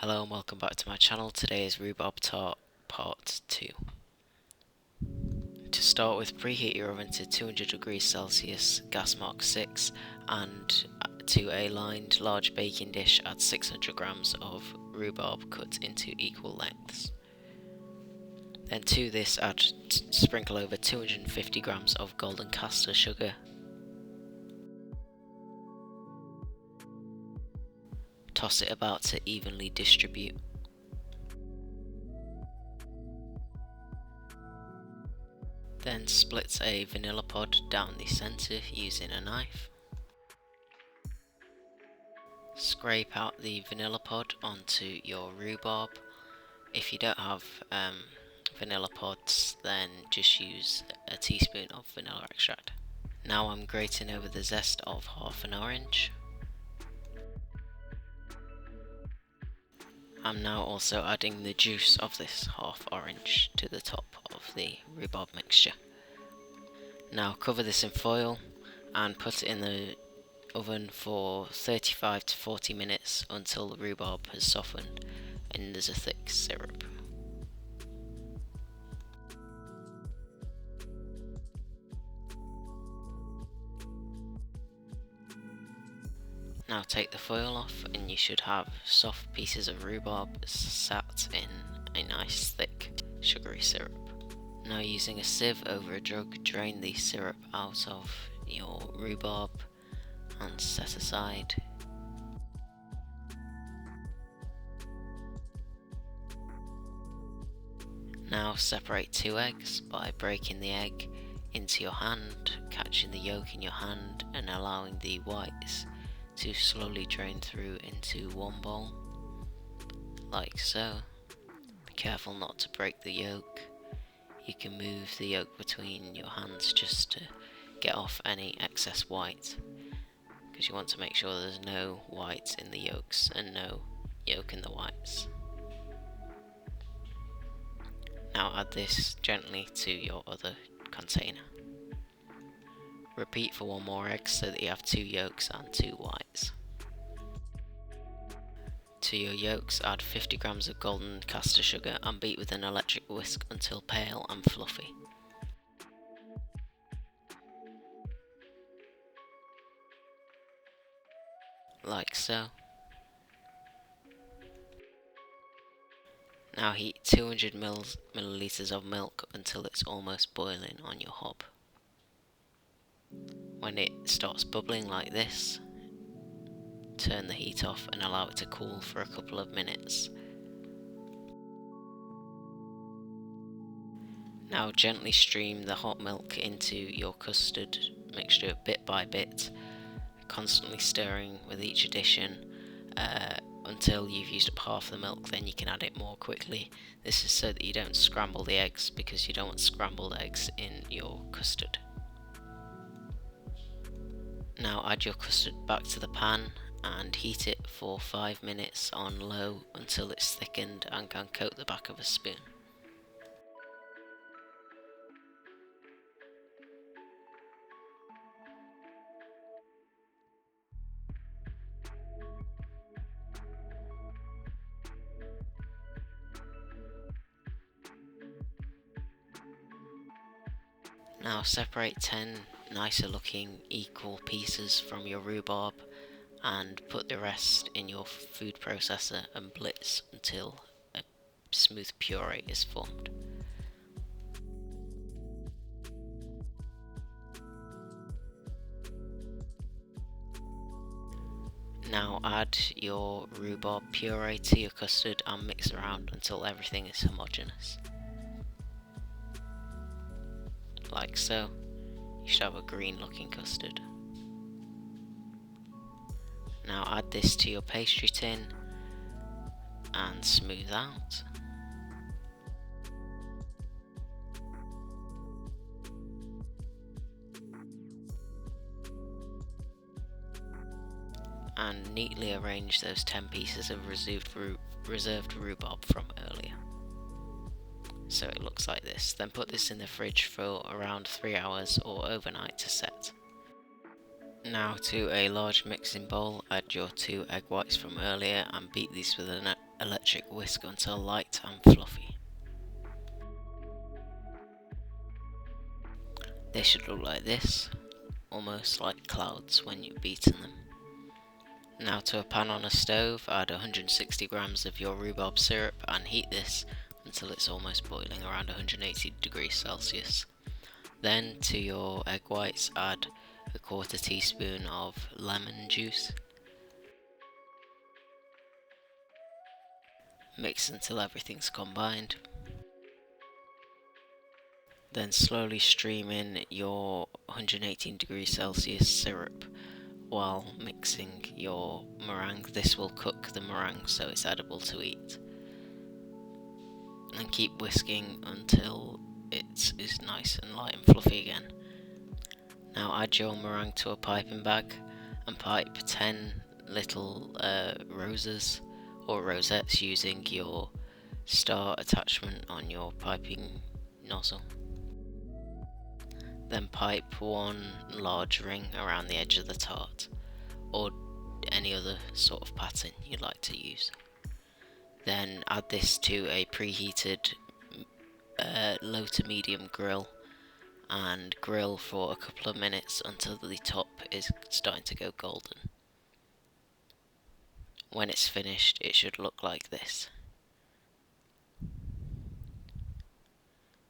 Hello and welcome back to my channel. Today is Rhubarb Tart Part 2. To start with, preheat your oven to 200 degrees Celsius, gas mark 6, and to a lined large baking dish add 600 grams of rhubarb cut into equal lengths. Then to this sprinkle over 250 grams of golden caster sugar. Toss it about to evenly distribute. Then split a vanilla pod down the centre using a knife. Scrape out the vanilla pod onto your rhubarb. If you don't have vanilla pods, then just use a teaspoon of vanilla extract. Now I'm grating over the zest of half an orange. I'm now also adding the juice of this half orange to the top of the rhubarb mixture. Now cover this in foil and put it in the oven for 35 to 40 minutes until the rhubarb has softened and there's a thick syrup. Now take the foil off and you should have soft pieces of rhubarb sat in a nice thick sugary syrup. Now using a sieve over a jug, drain the syrup out of your rhubarb and set aside. Now separate 2 eggs by breaking the egg into your hand, catching the yolk in your hand and allowing the whites to slowly drain through into one bowl, like so. Be careful not to break the yolk. You can move the yolk between your hands just to get off any excess white, because you want to make sure there's no white in the yolks and no yolk in the whites. Now add this gently to your other container. Repeat for 1 more egg so that you have 2 yolks and 2 whites. To your yolks add 50 grams of golden caster sugar and beat with an electric whisk until pale and fluffy. Like so. Now heat 200 milliliters of milk until it's almost boiling on your hob. When it starts bubbling like this, turn the heat off and allow it to cool for a couple of minutes. Now gently stream the hot milk into your custard mixture bit by bit, constantly stirring with each addition until you've used up half the milk. Then you can add it more quickly. This is so that you don't scramble the eggs, because you don't want scrambled eggs in your custard. Now add your custard back to the pan and heat it for 5 minutes on low until it's thickened and can coat the back of a spoon. Now separate 10 nicer looking equal pieces from your rhubarb and put the rest in your food processor and blitz until a smooth puree is formed. Now add your rhubarb puree to your custard and mix around until everything is homogeneous. Like so. You should have a green looking custard. Now add this to your pastry tin and smooth out. And neatly arrange those 10 pieces of reserved rhubarb from earlier. So it looks like this. Then put this in the fridge for around 3 hours or overnight to set. Now to a large mixing bowl, add your 2 egg whites from earlier and beat these with electric whisk until light and fluffy. They should look like this, almost like clouds when you've beaten them. Now to a pan on a stove, add 160 grams of your rhubarb syrup and heat this until it's almost boiling, around 180 degrees Celsius. Then to your egg whites add a quarter teaspoon of lemon juice. Mix until everything's combined. Then slowly stream in your 118 degrees Celsius syrup while mixing your meringue. This will cook the meringue so it's edible to eat. And keep whisking until it is nice and light and fluffy again. Now add your meringue to a piping bag and pipe 10 little roses or rosettes using your star attachment on your piping nozzle. Then pipe one large ring around the edge of the tart, or any other sort of pattern you'd like to use. Then add this to a preheated low to medium grill and grill for a couple of minutes until the top is starting to go golden. When it's finished, it should look like this.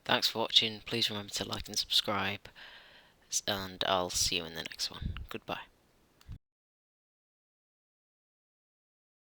Thanks for watching. Please remember to like and subscribe, and I'll see you in the next one. Goodbye.